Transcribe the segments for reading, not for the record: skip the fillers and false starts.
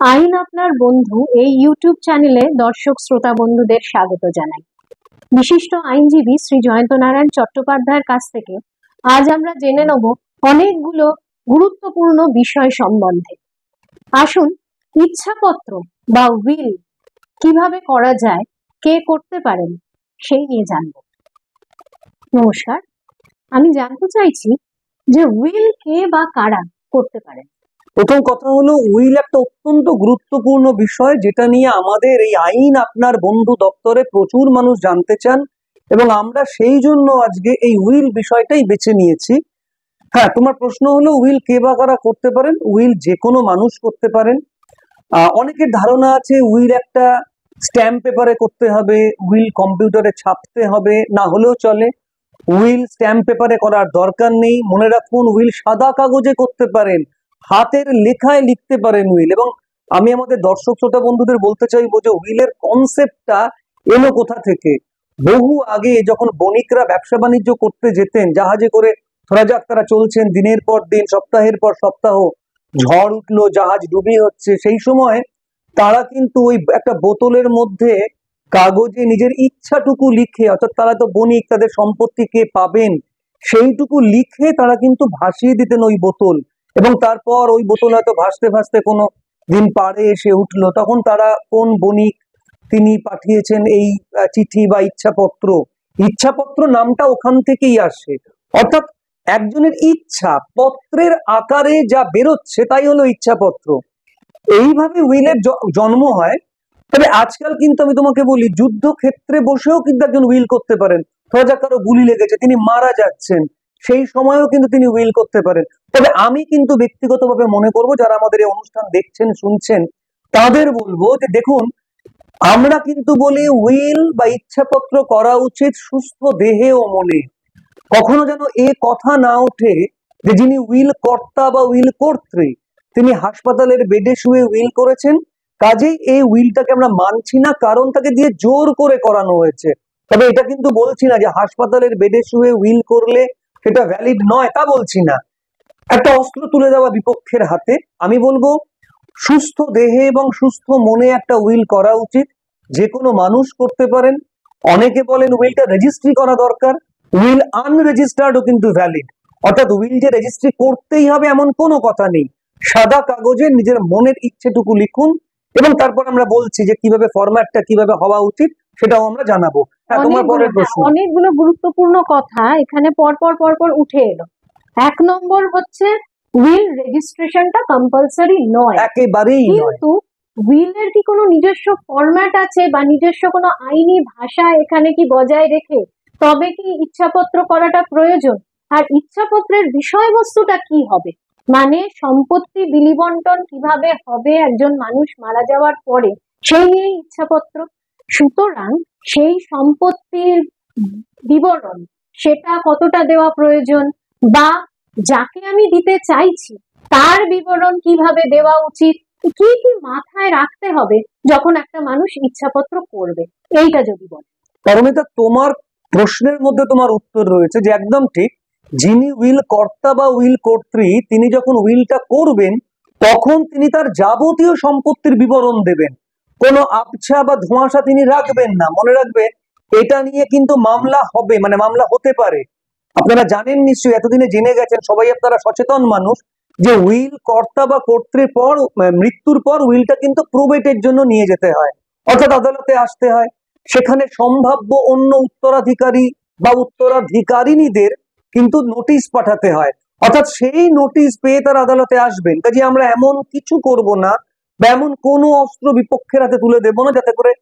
আইন আপনার বন্ধু এই ইউটিউব চ্যানেলে দর্শক শ্রোতা বন্ধুদের স্বাগত জানাই। বিশিষ্ট আইনজীবী শ্রী জয়ন্ত নারায়ণ চট্টোপাধ্যায়ের কাছ থেকে আজ আমরা জেনে নেব অনেকগুলো গুরুত্বপূর্ণ বিষয় সম্বন্ধে। আসুন, ইচ্ছাপত্র বা উইল কিভাবে করা যায়, কে করতে পারেন, সেই নিয়ে জানব। নমস্কার, আমি জানতে চাইছি যে উইল কে বা কারা করতে পারেন। প্রথম কথা হলো, উইল একটা অত্যন্ত গুরুত্বপূর্ণ বিষয়, যেটা নিয়ে আমাদের এই আইন আপনার বন্ধু দপ্তরে প্রচুর মানুষ জানতে চান, এবং আমরা সেই জন্য আজকে এই উইল বিষয়টাই বেছে নিয়েছি। হ্যাঁ, তোমার প্রশ্ন হলো উইল কে বা কারা করতে পারেন। উইল যে কোনো মানুষ করতে পারেন। অনেকের ধারণা আছে উইল একটা স্ট্যাম্প পেপারে করতে হবে, উইল কম্পিউটারে ছাপতে হবে, না হলেও চলে। উইল স্ট্যাম্প পেপারে করার দরকার নেই। মনে রাখুন, উইল সাদা কাগজে করতে পারেন, হাতের লেখায় লিখতে পারেন উইল। এবং আমি আমাদের দর্শক শ্রোতা বন্ধুদের বলতে চাইবো যে উইলের কনসেপ্টটা এলো কোথা থেকে। বহু আগে যখন বণিকরা ব্যবসা বাণিজ্য করতে যেতেন জাহাজে করে, ধরা যাক তারা চলছেন দিনের পর দিন, সপ্তাহের পর সপ্তাহ, ঝড় উঠলো, জাহাজ ডুবি হচ্ছে, সেই সময় তারা কিন্তু ওই একটা বোতলের মধ্যে কাগজে নিজের ইচ্ছাটুকু লিখে, অর্থাৎ তারা তো বণিক, তাদের সম্পত্তি কে পাবেন সেইটুকু লিখে তারা কিন্তু ভাসিয়ে দিতেন ওই বোতল। এবং তারপর ওই বোতল হয়তো ভাসতে ভাসতে কোনো দিন পাড়ে এসে উঠলো, তখন তারা কোন বণিক তিনি পাঠিয়েছেন এই চিঠি বা ইচ্ছাপত্র। ইচ্ছাপত্র নামটা ওখান থেকেই আসে। অর্থাৎ একজনের ইচ্ছা পত্রের আকারে যা বেরোচ্ছে তাই হলো ইচ্ছাপত্র। এইভাবে উইলের জন্ম হয়। তবে আজকাল কিন্তু আমি তোমাকে বলি, যুদ্ধক্ষেত্রে বসেও কিন্তু একজন উইল করতে পারেন। ধরা যাক কারো গুলি লেগেছে, তিনি মারা যাচ্ছেন, সেই সময়েও কিন্তু তিনি উইল করতে পারেন। তবে আমি কিন্তু ব্যক্তিগতভাবে মনে করব, যারা আমাদের এই অনুষ্ঠান দেখছেন শুনছেন তাদের বলবো যে দেখুন, আমরা কিন্তু বলি উইল বা ইচ্ছাপত্র করা উচিত সুস্থ দেহে ও মনে। কখনো যেন এ কথা না ওঠে যে যিনি উইল কর্তা বা উইল কর্ত্রী তিনি হাসপাতালের বেডে শুয়ে উইল করেছেন, কাজেই এই উইলটাকে আমরা মানছি না, কারণ তাকে দিয়ে জোর করে করানো হয়েছে। তবে এটা কিন্তু বলছি না যে হাসপাতালের বেডে শুয়ে উইল করলে সেটা ভ্যালিড নয়, তা বলছি না। একটা অস্ত্র তুলে দেওয়া বিপক্ষের হাতে, আমি বলবো সুস্থ দেহে এবং সুস্থ মনে একটা উইল করা উচিত। যে কোনো মানুষ করতে পারেন। অনেকে বলেন উইলটা রেজিস্ট্রি করা দরকার। উইল আনরেজিস্টার্ডও কিন্তু ভ্যালিড। অর্থাৎ উইল যে রেজিস্ট্রি করতেই হবে এমন কোনো কথা নেই। সাদা কাগজে নিজের মনের ইচ্ছেটুকু লিখুন, এবং তারপর আমরা বলছি যে কিভাবে ফরম্যাটটা কিভাবে হওয়া উচিত সেটাও আমরা জানাবো। হ্যাঁ, তোমার পরের প্রশ্ন। অনেকগুলো গুরুত্বপূর্ণ কথা এখানে পরপর উঠে এলো। 1 নম্বর হচ্ছে উইল রেজিস্ট্রেশনটা কম্পালসারি নয়, একেবারেই নয়। কিন্তু উইলের কি কোনো নিজস্ব ফরম্যাট আছে বা নিজস্ব কোনো আইনি ভাষা এখানে কি বজায় রেখে তবে কি ইচ্ছাপত্র করাটা প্রয়োজন? আর ইচ্ছাপত্রের বিষয়বস্তুটা কি হবে, মানে সম্পত্তি বিলিবন্টন কিভাবে হবে একজন মানুষ মারা যাওয়ার পরে, সেই নিয়ে ইচ্ছাপত্র। সুতরাং সেই সম্পত্তির বিবরণ সেটা কতটা দেওয়া প্রয়োজন, বা যাকে আমি দিতে চাইছি তার বিবরণ কিভাবে দেওয়া উচিত, কি কি মাথায় রাখতে হবে যখন একটা মানুষ ইচ্ছাপত্র করবে, এইটা যদি বল। পারমিতা, তোমার প্রশ্নের মধ্যে তোমার উত্তর রয়েছে, যে একদম ঠিক। যিনি উইল কর্তা বা উইল কর্ত্রী তিনি যখন উইলটা করবেন তখন তিনি তার যাবতীয় সম্পত্তির বিবরণ দেবেন। কোনো আবছা বা ধোঁয়াশা তিনি রাখবেন না। মনে রাখবেন, এটা নিয়ে কিন্তু মামলা হবে, মানে মামলা হতে পারে। আপনারা জানেন নিশ্চয়ই, এতদিনে জেনে গেছেন সবাই, আপনারা সচেতন মানুষ, যে উইল কর্তা বা কর্ত্রীর পর মৃত্যুর পর উইলটা কিন্তু প্রোবেটের জন্য নিয়ে যেতে হয়, অর্থাৎ আদালতে আসতে হয়। সেখানে সম্ভাব্য অন্য উত্তরাধিকারী বা উত্তরাধিকারিণীদের কিন্তু নোটিশ পাঠাতে হয়, অর্থাৎ সেই নোটিশ পেয়ে তারা আদালতে আসবেন। কাজে আমরা এমন কিছু করব না বা এমন কোনো অস্ত্র বিপক্ষের হাতে তুলে দেবো না যাতে করে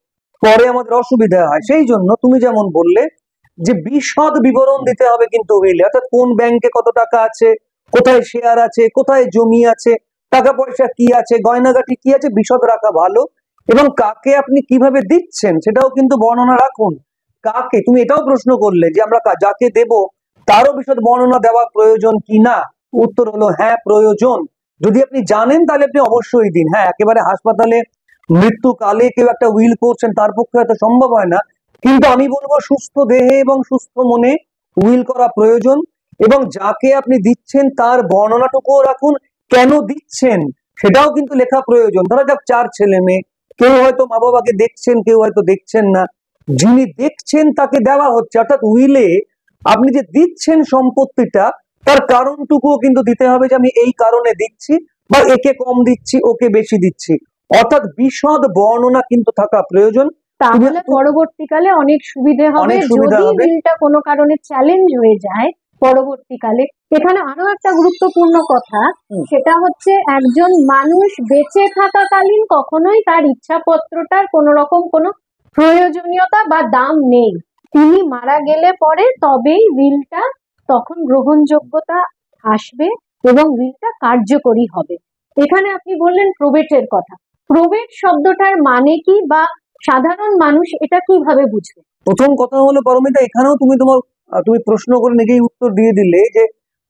পরে আমাদের অসুবিধা হয়। সেই জন্য তুমি যেমন বললে যে বিশদ বিবরণ দিতে হবে কিন্তু উইলে, অর্থাৎ কোন ব্যাংকে কত টাকা আছে, কোথায় শেয়ার আছে, কোথায় জমি আছে, টাকা পয়সা কি আছে, গয়নাগাটি কি আছে, বিশদ রাখা ভালো। এবং কাকে আপনি কিভাবে দিচ্ছেন সেটাও কিন্তু বর্ণনা রাখুন। কাকে, তুমি এটাও প্রশ্ন করলে যে আমরা যাকে দেব তারও বিশদ বর্ণনা দেওয়া প্রয়োজন কিনা। উত্তর হলো হ্যাঁ, প্রয়োজন। যদি আপনি জানেন তাহলে আপনি অবশ্যই দিন। হ্যাঁ, একেবারে হাসপাতালে মৃত্যুকালে কেউ একটা উইল করছেন, তার পক্ষে হয়তো সম্ভব হয় না, কিন্তু আমি বলবো সুস্থ দেহে এবং সুস্থ মনে উইল করা প্রয়োজন। এবং যাকে আপনি দিচ্ছেন তার বর্ণনাটুকুও রাখুন, কেন দিচ্ছেন, সেটাও কিন্তু লেখা প্রয়োজন। ধরা যাক 4 ছেলে মেয়ে, কেউ হয়তো মা বাবাকে দেখছেন, কেউ হয়তো দেখছেন না, যিনি দেখছেন তাকে দেওয়া হচ্ছে। অর্থাৎ উইলে আপনি যে দিচ্ছেন সম্পত্তিটা, তার কারণটুকুও কিন্তু দিতে হবে, যে আমি এই কারণে দিচ্ছি, বা একে কম দিচ্ছি, ওকে বেশি দিচ্ছি। অর্থাৎ বিশদ বর্ণনা কিন্তু থাকা প্রয়োজন। তাহলে পরবর্তীকালে অনেক সুবিধে হবে অনেক সুবিধা যদি হবে। বিলটা কোনো কারণে চ্যালেঞ্জ হয়ে যায় পরবর্তীকালে। এখানে আরো একটা গুরুত্বপূর্ণ কথা, সেটা হচ্ছে একজন মানুষ বেঁচে থাকাকালীন কখনোই তার ইচ্ছাপত্রটার কোনো রকম কোনো প্রয়োজনীয়তা বা দাম নেই। তিনি মারা গেলে পরে তবেই বিলটা তখন গ্রহণযোগ্যতা আসবে এবং বিলটা কার্যকরী হবে। এখানে আপনি বললেন প্রবেটের কথা। প্রবেট শব্দটার মানে কি, বা সাধারণ মানুষ এটা কিভাবে বুঝবে? প্রথম কথা হলো পারমিতা, এখানেও তুমি প্রশ্ন করে নিজেই উত্তর দিয়ে দিলে, যে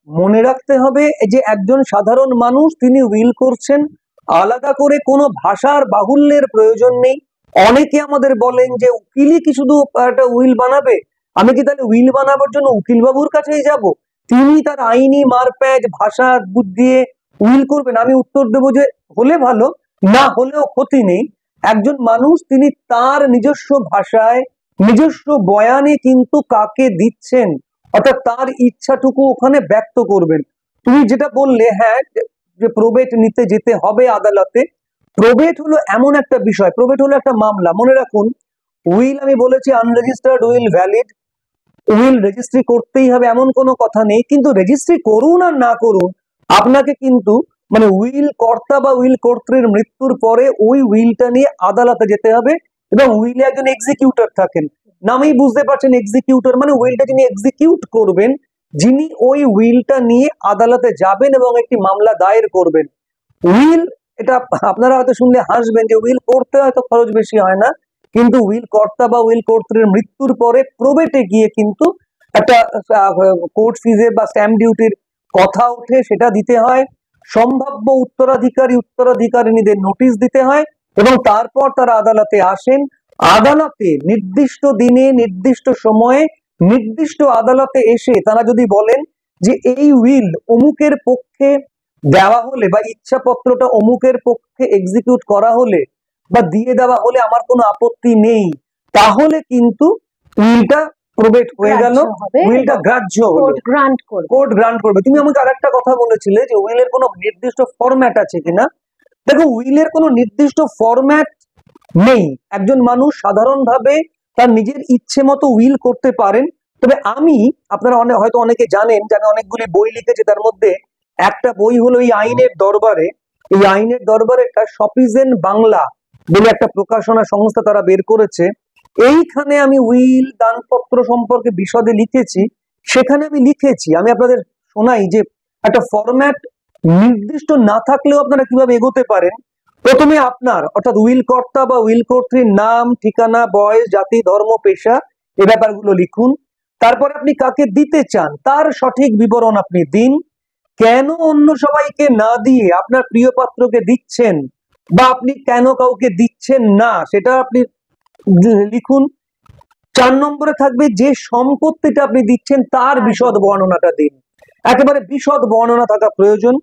মনে রাখতে হবে যে একজন সাধারণ মানুষ তিনি উইল করছেন, আলাদা করে কোনো ভাষার বাহুল্যের প্রয়োজন নেই। অনেকে আমাদের বলেন যে উকিলই কি শুধু একটা উইল বানাবে, আমি কি তাহলে উইল বানাবার জন্য উকিল বাবুর কাছেই যাব, তিনি তার আইনি মারপ্যাচ ভাষা দিয়ে উইল করবেন? আমি উত্তর দেবো যে হলে ভালো, না হলেও ক্ষতি নেই। একজন মানুষ তিনি তার নিজস্ব ভাষায় নিজস্ব বয়ানে কিন্তু কাকে দিচ্ছেন, অর্থাৎ তার ইচ্ছাটুকু ওখানে ব্যক্ত করবেন। তুমি যেটা বললে, হ্যাঁ, যে প্রবেট নিতে যেতে হবে আদালতে। প্রবেট হলো এমন একটা বিষয়, প্রবেট হলো একটা মামলা। মনে রাখুন, উইল আমি বলেছি unregistered will valid, will registry করতেই হবে এমন কোনো কথা নেই, কিন্তু রেজিস্ট্রি করুন আর না করুন, আপনাকে কিন্তু মানে উইল কর্তা বা উইল কর্ত্রীর মৃত্যুর পরে ওই উইলটা নিয়ে আদালতে যেতে হবে, এবং উইলে একজন এক্সিকিউটর থাকেন। নামেই বুঝতে পারছেন, এক্সিকিউটর মানে উইলটা যিনি এক্সিকিউট করবেন, যিনি ওই উইলটা নিয়ে আদালতে যাবেন এবং একটি মামলা দায়ের করবেন। উইল, এটা আপনারা হয়তো শুনলে হাসবেন, যে উইল করতে হয়তো খরচ বেশি হয় না, কিন্তু উইল কর্তা বা উইল কর্ত্রীর মৃত্যুর পরে প্রবেটে গিয়ে কিন্তু একটা কোর্ট ফিজের বা স্ট্যাম্প ডিউটির কথা ওঠে, সেটা দিতে হয়। সম্ভাব্য উত্তরাধিকারিণীদের নোটিশ দিতে হয়, এবং তারপর তারা আদালতে আসেন। আদালতে নির্দিষ্ট দিনে নির্দিষ্ট সময়ে নির্দিষ্ট আদালতে এসে তারা যদি বলেন যে এই উইল অমুকের পক্ষে দেওয়া হলে, বা ইচ্ছাপত্রটা অমুকের পক্ষে এক্সিকিউট করা হলে বা দিয়ে দেওয়া হলে আমার কোনো আপত্তি নেই, তাহলে কিন্তু উইলটা প্রবেট হয়ে গেল, উইলটা গ্রাহ্য হলো, কোর্ট গ্রান্ট করবে। তুমি আমাকে আরেকটা কথা বলেছিলে যে উইলের কোনো নির্দিষ্ট ফরম্যাট আছে কিনা। দেখো, উইলের কোনো নির্দিষ্ট ফরম্যাট নেই। একজন মানুষ সাধারণভাবে তার নিজের ইচ্ছে মতো উইল করতে পারেন। তবে আপনারা হয়তো অনেকে জানেন যে আমি অনেকগুলি বই লিখেছি, তার মধ্যে একটা বই হলো এই আইনের দরবারে। এই আইনের দরবারে একটা শপিজেন বাংলা বলে একটা প্রকাশনা সংস্থা তারা বের করেছে। এইখানে আমি উইল দানপত্র সম্পর্কে বিশদে লিখেছি। সেখানে আমি লিখেছি, আমি আপনাদের শোনাই, যে একটা ফরম্যাট নির্দিষ্ট না থাকলেও আপনারা কিভাবে এগোতে পারেন। প্রথমে আপনার অর্থাৎ উইল কর্তা বা উইল কর্ত্রীর নাম, ঠিকানা, বয়স, জাতি, ধর্ম, পেশা, এই ব্যাপারগুলো লিখুন। তারপরে আপনি কাকে দিতে চান তার সঠিক বিবরণ আপনি দিন। কেন অন্য সবাইকে না দিয়ে আপনার প্রিয় পাত্রকে দিচ্ছেন, বা আপনি কেন কাউকে দিচ্ছেন না, সেটা আপনি লিখুন। 4 নম্বরে থাকবে যে সম্পত্তিটা আপনি দিচ্ছেন তার বিশদ বর্ণনাটা দিন। একেবারে বিশদ বর্ণনা থাকা প্রয়োজন।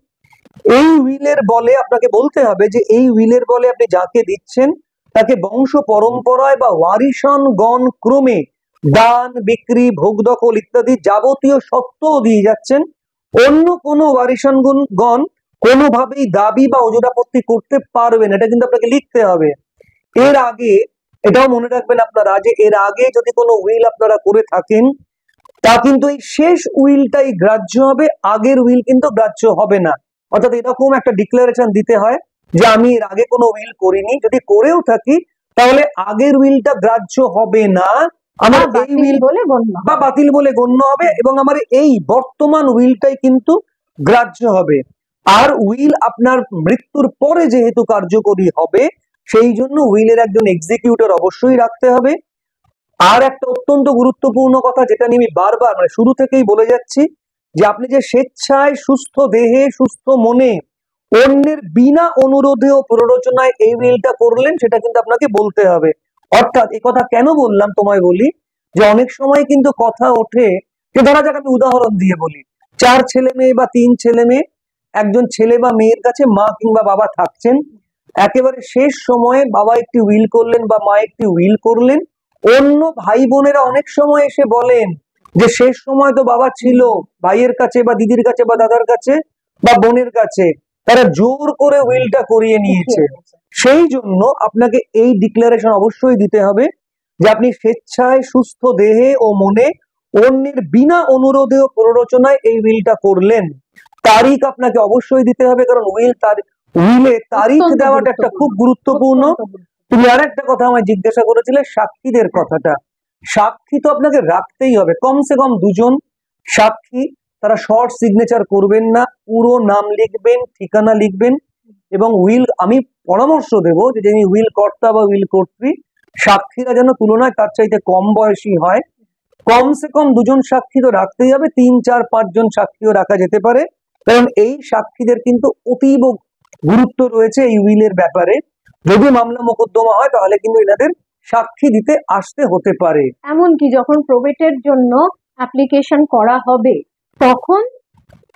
এই উইলের বলে আপনাকে বলতে হবে যে এই উইলের বলে আপনি যাকে দিচ্ছেন তাকে বংশ পরম্পরায় বা ওয়ারিশানগণ ক্রমে দান, বিক্রি, ভোগ দখল ইত্যাদি যাবতীয় সত্ত্বও দিয়ে যাচ্ছেন। অন্য কোনো ওয়ারিশানগণ কোনোভাবেই দাবি বা ওজরাপত্তি করতে পারবেন, এটা কিন্তু আপনাকে লিখতে হবে। এর আগে এটাও মনে রাখবেন আপনারা, যে এর আগে যদি কোনো উইল আপনারা করে থাকেন, তা কিন্তু এই শেষ উইলটাই গ্রাহ্য হবে, আগের উইল কিন্তু গ্রাহ্য হবে না। অর্থাৎ এরকম একটা ডিক্লারেশন দিতে হয় যে আমি এর আগে কোনো উইল করিনি, যদি করেও থাকি তাহলে আগের উইলটা গ্রাহ্য হবে না, আমার এই উইল বা বাতিল বলে গণ্য হবে, এবং আমার এই বর্তমান উইলটাই কিন্তু গ্রাহ্য হবে। আর উইল আপনার মৃত্যুর পরে যেহেতু কার্যকরী হবে, সেই জন্য উইলের একজন এক্সিকিউটর অবশ্যই রাখতে হবে। আর একটা অত্যন্ত গুরুত্বপূর্ণ কথা, যেটা নিয়ে আমি বারবার মানে শুরু থেকেই বলে যাচ্ছি, যে আপনি যে স্বেচ্ছায় সুস্থ দেহে সুস্থ মনে অন্যের বিনা অনুরোধে ও প্ররোচনায় এই উইলটা করলেন, সেটা কিন্তু আপনাকে বলতে হবে। অর্থাৎ এই কথা কেন বললাম তোমায় বলি, যে অনেক সময় কিন্তু কথা ওঠে, যে ধরা যাক আমি উদাহরণ দিয়ে বলি, 4 ছেলে মেয়ে বা 3 ছেলে মেয়ে, একজন ছেলে বা মেয়ের কাছে মা কিংবা বাবা থাকছেন, একেবারে শেষ সময়ে বাবা একটি উইল করলেন বা মা একটি উইল করলেন, অন্য ভাই বোনেরা অনেক সময় এসে বলেন যে শেষ সময় তো বাবা ছিল ভাইয়ের কাছে বা দিদির কাছে বা দাদার কাছে বা বোনের কাছে, তারা জোর করে উইলটা করিয়ে নিয়েছে। সেই জন্য আপনাকে এই ডিক্লারেশন অবশ্যই দিতে হবে যে আপনি স্বেচ্ছায় সুস্থ দেহে ও মনে অন্যের বিনা অনুরোধে ও প্ররোচনায় এই উইলটা করলেন। তারিখ আপনাকে অবশ্যই দিতে হবে, কারণ উইলে তারিখ অত্যন্ত দেওয়াটা একটা খুব গুরুত্বপূর্ণ। তুমি আর একটা কথা আমায় জিজ্ঞাসা করেছিলে, সাক্ষীদের কথাটা। সাক্ষী তো আপনাকে রাখতেই হবে, কমসে কম দুজন সাক্ষী। তারা শর্ট সিগনেচার করবেন না, পুরো নাম লিখবেন, ঠিকানা লিখবেন। এবং উইল আমি পরামর্শ দেব যে যিনি উইল কর্তা বা উইল কর্ত্রী, সাক্ষীরা যেন তুলনায় তার চাইতে কম বয়সী হয়। কমসে কম দুজন সাক্ষী তো রাখতেই হবে, 3, 4, 5 জন সাক্ষীও রাখা যেতে পারে, কারণ এই সাক্ষীদের কিন্তু অতীব গুরুত্ব রয়েছে এই উইলের ব্যাপারে। যদি মামলা মোকদ্দমা হয় তাহলে কিন্তু এনাদের সাক্ষী দিতে আসতে হতে পারে। এমনকি যখন প্রবেটের জন্য অ্যাপ্লিকেশন করা হবে তখন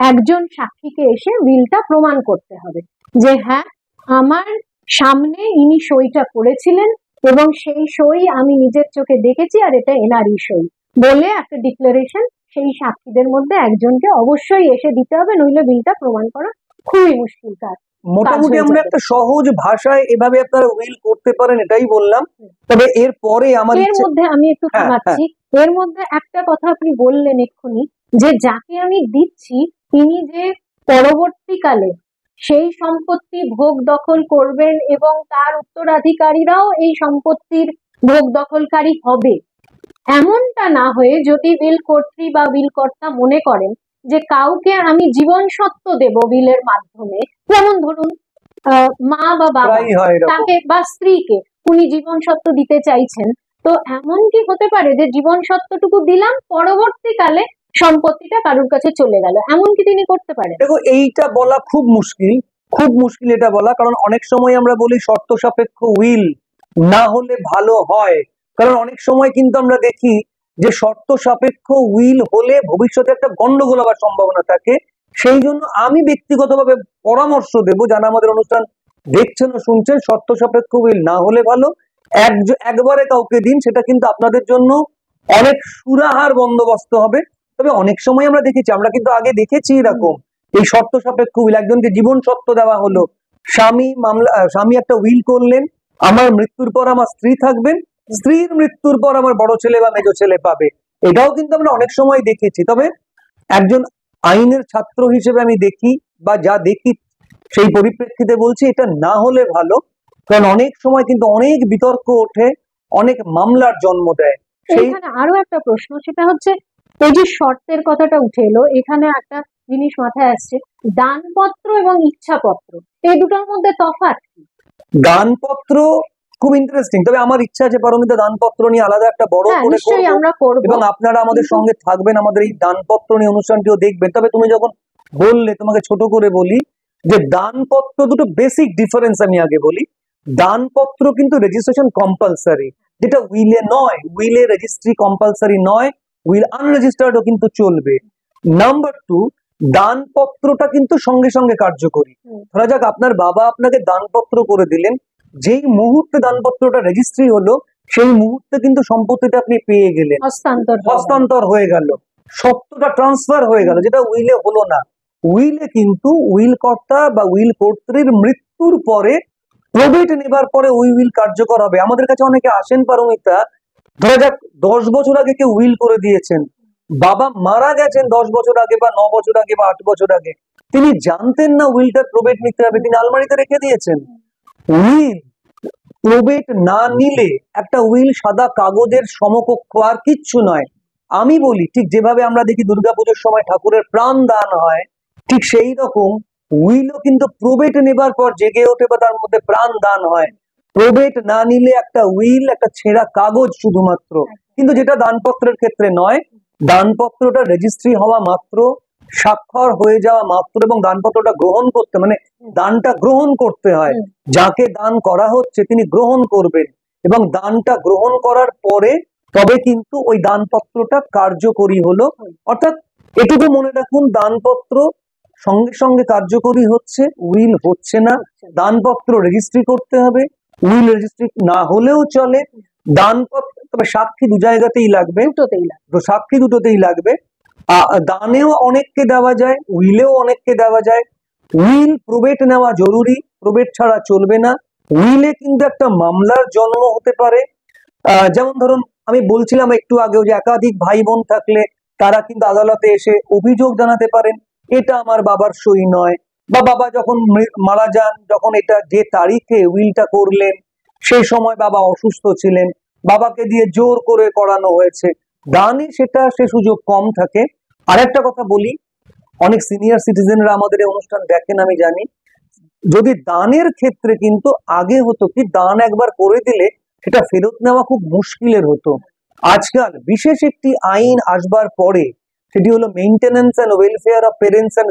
একজন সাক্ষীকে এসে উইলটা প্রমাণ করতে হবে যে হ্যাঁ আমার সামনে ইনি সইটা করেছিলেন এবং সেই সই আমি নিজের চোখে দেখেছি আর এটা এনারই সই বলে একটা ডিক্লারেশন সেই সাক্ষীদের মধ্যে একজনকে অবশ্যই এসে দিতে হবে, নইলে বিলটা প্রমাণ করা খুবই মুশকিল কাজ। মোটামুটি আমরা একটা সহজ ভাষায় এভাবে আপনারা উইল করতে পারেন, এটাই বললাম। তবে এর পরে আমার এর মধ্যে আমি একটু থামাচ্ছি, এর মধ্যে একটা কথা আপনি বললেন এক্ষুনি যে যাকে আমি দিচ্ছি তিনি যে পরবর্তীকালে সেই সম্পত্তি ভোগ দখল করবেন এবং তার উত্তরাধিকারীরাও এই সম্পত্তির ভোগ দখলকারী হবে, এমনটা না হয়ে যদি উইল কর্ত্রী বা উইল কর্তা মনে করেন যে কাউকে আমি জীবন সত্ত্ব দেব উইলের মাধ্যমে, যেমন ধরুন মা বা বাবা তাকে বা স্ত্রীকে উনি জীবন সত্ত্ব দিতে চাইছেন, তো এমন কি হতে পারে যে জীবন সত্ত্বটুকু দিলাম পরবর্তীকালে সম্পত্তিটা কারোর কাছে চলে গেল, এমন কি তিনি করতে পারেন? দেখো এইটা বলা খুব মুশকিল, খুব মুশকিল এটা বলা, কারণ অনেক সময় আমরা বলি শর্ত সাপেক্ষ উইল না হলে ভালো হয়। কারণ অনেক সময় কিন্তু আমরা দেখি যে শর্ত সাপেক্ষ উইল হলে ভবিষ্যতে একটা গন্ডগোল হওয়ার সম্ভাবনা থাকে। সেই জন্য আমি ব্যক্তিগতভাবে পরামর্শ দেব, যারা আমাদের অনুষ্ঠান দেখছেন ও শুনছেন, শর্ত সাপেক্ষ উইল না হলে ভালো। একবারে কাউকে দিন, সেটা কিন্তু আপনাদের জন্য অনেক সুরাহার বন্দোবস্ত হবে। তবে অনেক সময় আমরা দেখেছি, আমরা কিন্তু আগে দেখেছি এরকম এই শর্ত সাপেক্ষ উইল, একজনকে জীবন সত্ত্ব দেওয়া হলো, স্বামী একটা উইল করলেন, আমার মৃত্যুর পর আমার স্ত্রী থাকবেন, স্ত্রীর মৃত্যুর পর আমার বড় ছেলে বা মেজো ছেলে পাবে, এটাও কিন্তু আমরা অনেক সময় দেখেছি। তবে একজন আইনের ছাত্র হিসেবে আমি দেখি বা যা দেখি সেই পরিপ্রেক্ষিতে বলছি এটা না হলে ভালো, কারণ অনেক সময় কিন্তু অনেক বিতর্ক ওঠে, অনেক মামলার জন্ম দেয়। এইখানে আরো একটা প্রশ্ন, সেটা হচ্ছে এই যে শর্তের কথাটা উঠে এলো, এখানে একটা জিনিস মাথায় আসছে, দানপত্র এবং ইচ্ছাপত্র এই দুটোর মধ্যে তফাৎ কি? দানপত্র খুব ইন্টারেস্টিং, তবে আমার ইচ্ছা আছে পারমিতা দানপত্র নিয়ে আলাদা একটা বড় করে করব, এবং আপনারা আমাদের সঙ্গে থাকবেন, আমাদের এই দানপত্র নিয়ে অনুষ্ঠানটিও দেখবেন। তবে তুমি যখন বললে, তোমাকে ছোট করে বলি যে দানপত্র দুটো বেসিক ডিফারেন্স আমি আগে বলি। দানপত্র কিন্তু রেজিস্ট্রেশন কম্পালসারি, যেটা উইলে নয়। উইলে রেজিস্ট্রি কম্পালসারি নয়, উইল আনরেজিস্টার্ডও কিন্তু চলবে। নাম্বার 2, দানপত্রটা কিন্তু সঙ্গে সঙ্গে কার্যকরী। ধরা যাক আপনার বাবা আপনাকে দানপত্র করে দিলেন, যেই মুহূর্তে দানপত্রটা রেজিস্ট্রি হলো সেই মুহূর্তে কিন্তু সম্পত্তিটা আপনি পেয়ে গেলেন, হস্তান্তর হয়ে গেল, সত্যটা ট্রান্সফার হয়ে গেল, যেটা উইলে হলো না। উইলে কিন্তু উইল কর্তা বা উইল কর্ত্রীর মৃত্যুর পরে প্রবেট নেবার পরে ওই উইল কার্যকর হবে। আমাদের কাছে অনেকে আসেন পারমিতা, ধরা যাক 10 বছর আগে কেউ উইল করে দিয়েছেন, বাবা মারা গেছেন 10 বছর আগে বা 9 বছর আগে বা 8 বছর আগে, তিনি জানতেন না উইলটার প্রবেট নিতে হবে, তিনি আলমারিতে রেখে দিয়েছেন। উইল প্রবেট না নিলে একটা উইল সাদা কাগজের সমকক্ষ, আর কিচ্ছু নয়। আমি বলি ঠিক যেভাবে আমরা দেখি দুর্গাপুজোর সময় ঠাকুরের প্রাণ দান হয়, ঠিক সেই রকম উইলও কিন্তু প্রবেট নেবার পর জেগে ওঠে বা তার মধ্যে প্রাণ দান হয়। প্রবেট না নিলে একটা উইল একটা ছেঁড়া কাগজ শুধুমাত্র, কিন্তু যেটা দানপত্রের ক্ষেত্রে নয়। দানপত্রটা রেজিস্ট্রি হওয়া মাত্র, স্বাক্ষর হয়ে যাওয়া মাত্র এবং দানপত্রটা গ্রহণ করতে মানে দানটা গ্রহণ করতে হয়, যাকে দান করা হচ্ছে তিনি গ্রহণ করবেন, এবং দানটা গ্রহণ করার পরে তবে কিন্তু ওই দানপত্রটা কার্যকরী হলো। অর্থাৎ এটুকু মনে রাখুন, দানপত্র সঙ্গে সঙ্গে কার্যকরী হচ্ছে, উইল হচ্ছে না, দানপত্র রেজিস্ট্রি করতে হবে, উইল রেজিস্ট্রি না হলেও চলে, দানপত্র তবে সাক্ষী দু জায়গাতেই লাগবে, দুটোতেই লাগে। তো সাক্ষী দুটোতেই লাগবে। দানেও অনেককে দেওয়া যায়, উইলেও অনেককে দেওয়া যায়। উইল প্রবেট নেওয়া জরুরি, প্রবেট ছাড়া চলবে না। উইলে কিন্তু একটা মামলার জন্ম হতে পারে। যেমন ধরুন আমি বলছিলাম একটু আগেও যে একাধিক ভাই বোন থাকলে তারা কিন্তু আদালতে এসে অভিযোগ জানাতে পারেন, এটা আমার বাবার সই নয়, বা বাবা যখন মারা যান, যখন এটা যে তারিখে উইলটা করলেন সেই সময় বাবা অসুস্থ ছিলেন, বাবাকে দিয়ে জোর করে করানো হয়েছে। দানে সেটা সে সুযোগ কম থাকে। আরেকটা কথা বলি, অনেক সিনিয়র সিটিজেনরা আমাদের এই অনুষ্ঠান দেখেন আমি জানি, যদি দানের ক্ষেত্রে কিন্তু আগে হতো কি, দান একবার করে দিলে সেটা ফেরত নেওয়া খুব মুশকিলের হতো। আজকাল বিশেষ একটি আইন আসবার পরে, সেটি হলো maintenance and welfare of parents and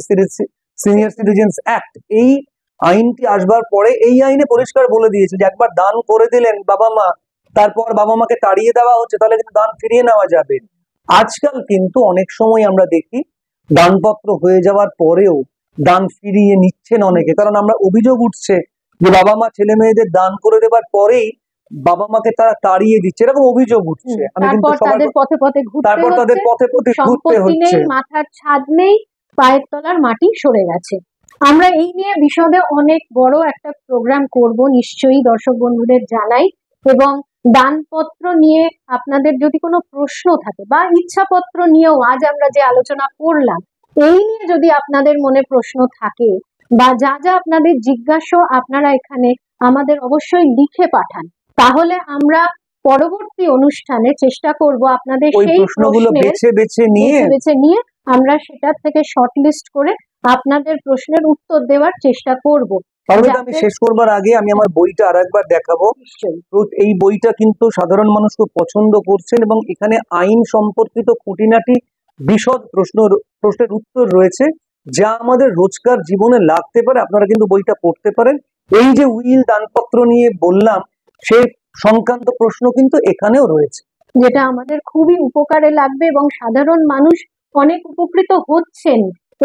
senior citizens act. এই আইনটি আসবার পরে এই আইনে পরিষ্কার বলে দিয়েছে যে একবার দান করে দিলেন বাবা মা, তারপর বাবা মাকে তাড়িয়ে দেওয়া হচ্ছে, তাহলে কিন্তু দান ফিরিয়ে নেওয়া যাবে। আজকাল কিন্তু অনেক সময় আমরা দেখি দানপত্র হয়ে যাওয়ার পরেও দান ফিরিয়ে নিচ্ছেন অনেকে, কারণ আমরা অভিযোগ উঠছে যে বাবা মা ছেলে মেয়েদের দান করে দেবার পরেই বাবা মাকে তারা তাড়িয়ে দিচ্ছে, এরকম অভিযোগ উঠছে। আমি কিন্তু তারপর তাদের পথে পথে ঘুরতে তারপর তাদের হচ্ছে, পথে পথে ঘুরতে সম্পত্তি হচ্ছে। নেই, মাথার ছাদ নেই, পায়ের তলার মাটি সরে গেছে। আমরা এই নিয়ে বিশদে অনেক বড় একটা প্রোগ্রাম করব, নিশ্চয়ই দর্শক বন্ধুদের জানাই। এবং দানপত্র নিয়ে আপনাদের যদি কোনো প্রশ্ন থাকে বা ইচ্ছাপত্র নিয়েও আজ আমরা যে আলোচনা করলাম, এই নিয়ে যদি আপনাদের মনে প্রশ্ন থাকে বা যা যা আপনাদের জিজ্ঞাসা, আপনারা এখানে আমাদের অবশ্যই লিখে পাঠান। তাহলে আমরা পরবর্তী অনুষ্ঠানে চেষ্টা করব আপনাদের ওই সেই প্রশ্নগুলো বেছে বেছে নিয়ে আমরা সেটা থেকে শর্টলিস্ট করে আপনাদের প্রশ্নের উত্তর দেওয়ার চেষ্টা করব। পারমিতা, আমি শেষ করবার আগে আমি আমার বইটা আরেকবার দেখাবো। এই বইটা কিন্তু সাধারণ মানুষ খুব পছন্দ করছেন এবং এখানে আইন সম্পর্কিত খুঁটিনাটি বিশদ প্রশ্নের উত্তর রয়েছে, যা আমাদের রোজকার জীবনে লাগতে পারে। আপনারা কিন্তু বইটা পড়তে পারেন। এই যে উইল দানপত্র নিয়ে বললাম, সেই সংক্রান্ত প্রশ্ন কিন্তু এখানেও রয়েছে, যেটা আমাদের খুবই উপকারে লাগবে এবং সাধারণ মানুষ অনেক উপকৃত হচ্ছেন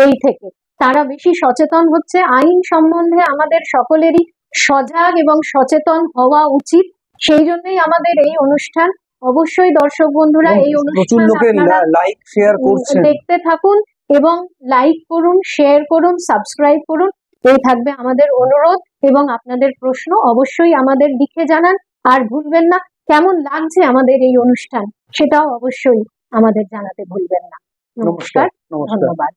এই থেকে। তারা বেশি সচেতন হচ্ছে। আইন সম্বন্ধে আমাদের সকলেরই সজাগ এবং সচেতন হওয়া উচিত। সেই জন্যই আমাদের এই অনুষ্ঠান। অবশ্যই দর্শক বন্ধুরা এই অনুষ্ঠান আপনারা লাইক শেয়ার করছেন, দেখতে থাকুন এবং লাইক করুন, শেয়ার করুন, সাবস্ক্রাইব করুন। এই থাকবে আমাদের অনুরোধ। এবং আপনাদের প্রশ্ন অবশ্যই আমাদের লিখে জানান। আর ভুলবেন না, কেমন লাগছে আমাদের এই অনুষ্ঠান সেটাও অবশ্যই আমাদের জানাতে ভুলবেন না। নমস্কার, ধন্যবাদ।